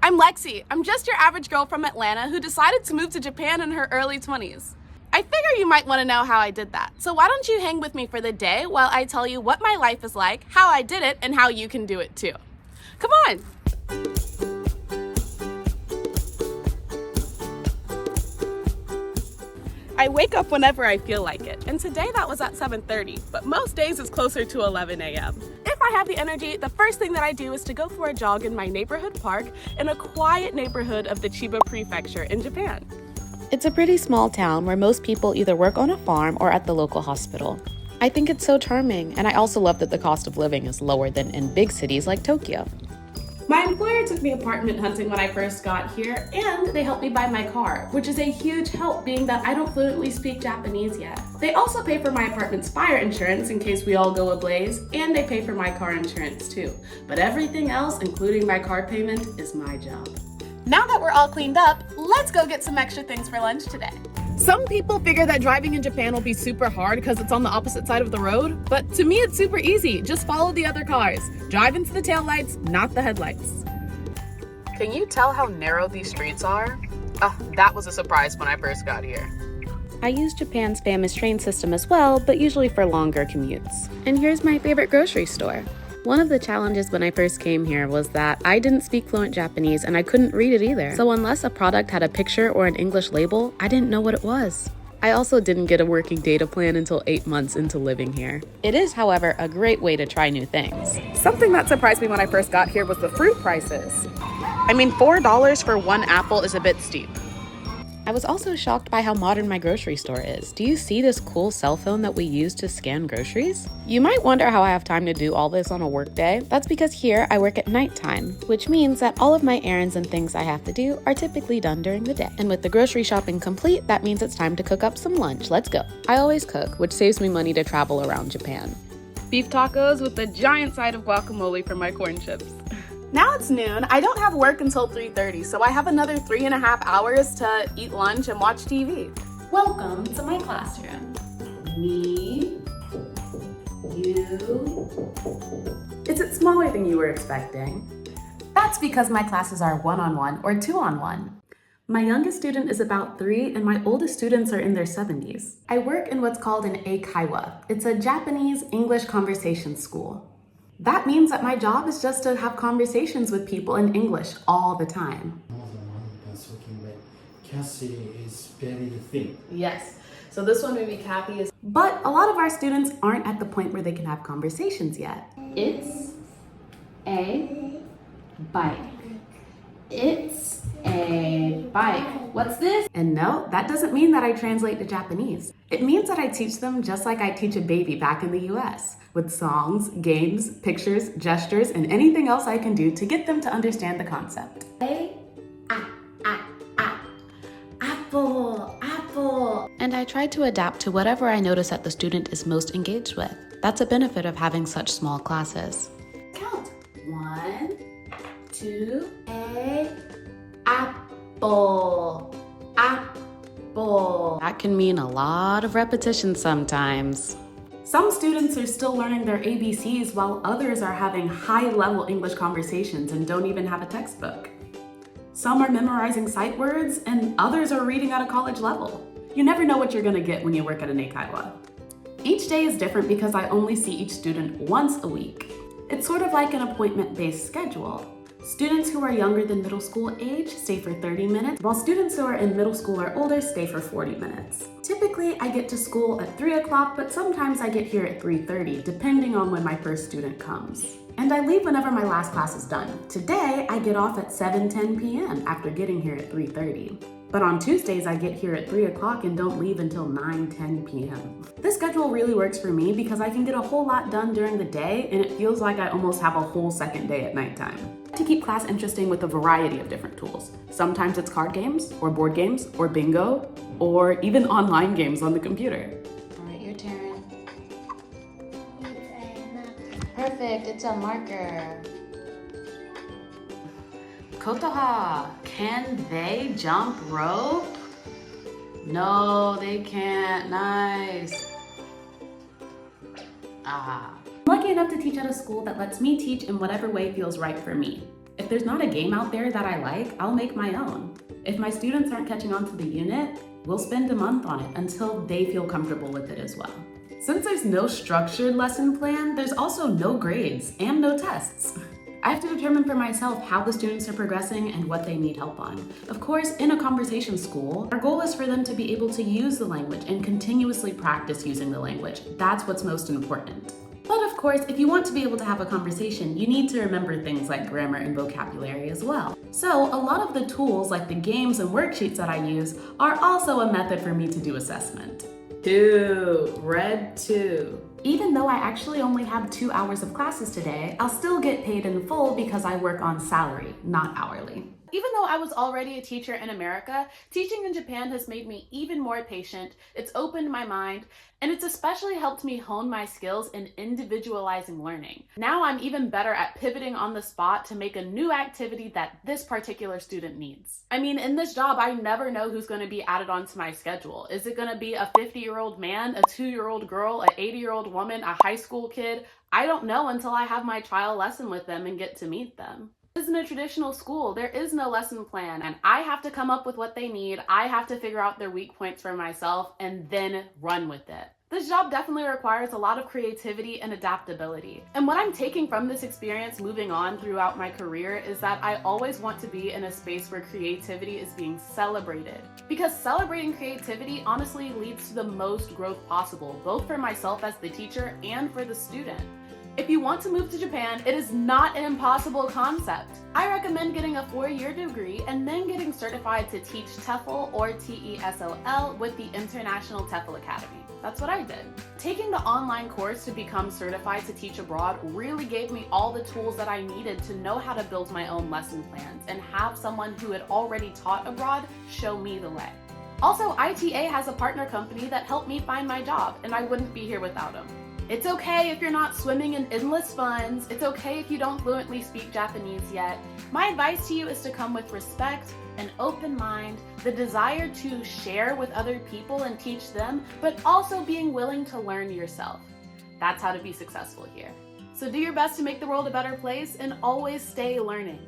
I'm Lexi. I'm just your average girl from Atlanta who decided to move to Japan in her early 20s. I figure you might want to know how I did that. So why don't you hang with me for the day while I tell you what my life is like, how I did it, and how you can do it too. Come on! I wake up whenever I feel like it, and today that was at 7:30, but most days it's closer to 11 a.m. If I have the energy, the first thing that I do is to go for a jog in my neighborhood park in a quiet neighborhood of the Chiba Prefecture in Japan. It's a pretty small town where most people either work on a farm or at the local hospital. I think it's so charming, and I also love that the cost of living is lower than in big cities like Tokyo. My employer took me apartment hunting when I first got here, and they helped me buy my car, which is a huge help being that I don't fluently speak Japanese yet. They also pay for my apartment's fire insurance in case we all go ablaze, and they pay for my car insurance too. But everything else, including my car payment, is my job. Now that we're all cleaned up, let's go get some extra things for lunch today. Some people figure that driving in Japan will be super hard because it's on the opposite side of the road, but to me it's super easy. Just follow the other cars. Drive into the taillights, not the headlights. Can you tell how narrow these streets are? That was a surprise when I first got here. I use Japan's famous train system as well, but usually for longer commutes. And here's my favorite grocery store. One of the challenges when I first came here was that I didn't speak fluent Japanese and I couldn't read it either. So unless a product had a picture or an English label, I didn't know what it was. I also didn't get a working data plan until 8 months into living here. It is, however, a great way to try new things. Something that surprised me when I first got here was the fruit prices. I mean, $4 for one apple is a bit steep. I was also shocked by how modern my grocery store is. Do you see this cool cell phone that we use to scan groceries? You might wonder how I have time to do all this on a work day. That's because here I work at nighttime, which means that all of my errands and things I have to do are typically done during the day. And with the grocery shopping complete, that means it's time to cook up some lunch. Let's go. I always cook, which saves me money to travel around Japan. Beef tacos with a giant side of guacamole for my corn chips. Now it's noon. I don't have work until 3:30, so I have another 3.5 hours to eat lunch and watch TV. Welcome to my classroom. Me, you. Is it smaller than you were expecting? That's because my classes are 1-on-1 or 2-on-1. My youngest student is about 3 and my oldest students are in their 70s. I work in what's called an eikaiwa. It's a Japanese English conversation school. That means that my job is just to have conversations with people in English all the time. Cassie is very thin. Yes, so this one maybe Kathy is. But a lot of our students aren't at the point where they can have conversations yet. It's a bike. It's a bike. What's this? And no, that doesn't mean that I translate to Japanese. It means that I teach them just like I teach a baby back in the US, with songs, games, pictures, gestures, and anything else I can do to get them to understand the concept. Apple, apple. And I try to adapt to whatever I notice that the student is most engaged with. That's a benefit of having such small classes. Count. 1, 2, apple, apple. That can mean a lot of repetition sometimes. Some students are still learning their ABCs while others are having high-level English conversations and don't even have a textbook. Some are memorizing sight words and others are reading at a college level. You never know what you're gonna get when you work at an eikaiwa. Each day is different because I only see each student once a week. It's sort of like an appointment-based schedule. Students who are younger than middle school age stay for 30 minutes, while students who are in middle school or older stay for 40 minutes. Typically, I get to school at 3 o'clock, but sometimes I get here at 3:30, depending on when my first student comes. And I leave whenever my last class is done. Today, I get off at 7:10 p.m. after getting here at 3:30. But on Tuesdays, I get here at 3 o'clock and don't leave until 9:10 p.m. This schedule really works for me because I can get a whole lot done during the day and it feels like I almost have a whole second day at nighttime. To keep class interesting with a variety of different tools. Sometimes it's card games, or board games, or bingo, or even online games on the computer. All right, your turn. Perfect, it's a marker. Kotoha, can they jump rope? No, they can't. Nice. I'm lucky enough to teach at a school that lets me teach in whatever way feels right for me. If there's not a game out there that I like, I'll make my own. If my students aren't catching on to the unit, we'll spend a month on it until they feel comfortable with it as well. Since there's no structured lesson plan, there's also no grades and no tests. I have to determine for myself how the students are progressing and what they need help on. Of course, in a conversation school, our goal is for them to be able to use the language and continuously practice using the language. That's what's most important. But of course, if you want to be able to have a conversation, you need to remember things like grammar and vocabulary as well. So a lot of the tools like the games and worksheets that I use are also a method for me to do assessment. 2, red 2. Even though I actually only have 2 hours of classes today, I'll still get paid in full because I work on salary, not hourly. Even though I was already a teacher in America, teaching in Japan has made me even more patient, it's opened my mind, and it's especially helped me hone my skills in individualizing learning. Now I'm even better at pivoting on the spot to make a new activity that this particular student needs. I mean, in this job, I never know who's going to be added onto my schedule. Is it going to be a 50-year-old man, a 2-year-old girl, an 80-year-old woman, a high school kid? I don't know until I have my trial lesson with them and get to meet them. This isn't a traditional school. There is no lesson plan, and I have to come up with what they need. I have to figure out their weak points for myself and then run with it. This job definitely requires a lot of creativity and adaptability. And what I'm taking from this experience moving on throughout my career is that I always want to be in a space where creativity is being celebrated. Because celebrating creativity honestly leads to the most growth possible, both for myself as the teacher and for the student. If you want to move to Japan, it is not an impossible concept. I recommend getting a 4-year degree and then getting certified to teach TEFL or TESOL with the International TEFL Academy. That's what I did. Taking the online course to become certified to teach abroad really gave me all the tools that I needed to know how to build my own lesson plans and have someone who had already taught abroad show me the way. Also, ITA has a partner company that helped me find my job, and I wouldn't be here without them. It's okay if you're not swimming in endless funds. It's okay if you don't fluently speak Japanese yet. My advice to you is to come with respect, an open mind, the desire to share with other people and teach them, but also being willing to learn yourself. That's how to be successful here. So do your best to make the world a better place and always stay learning.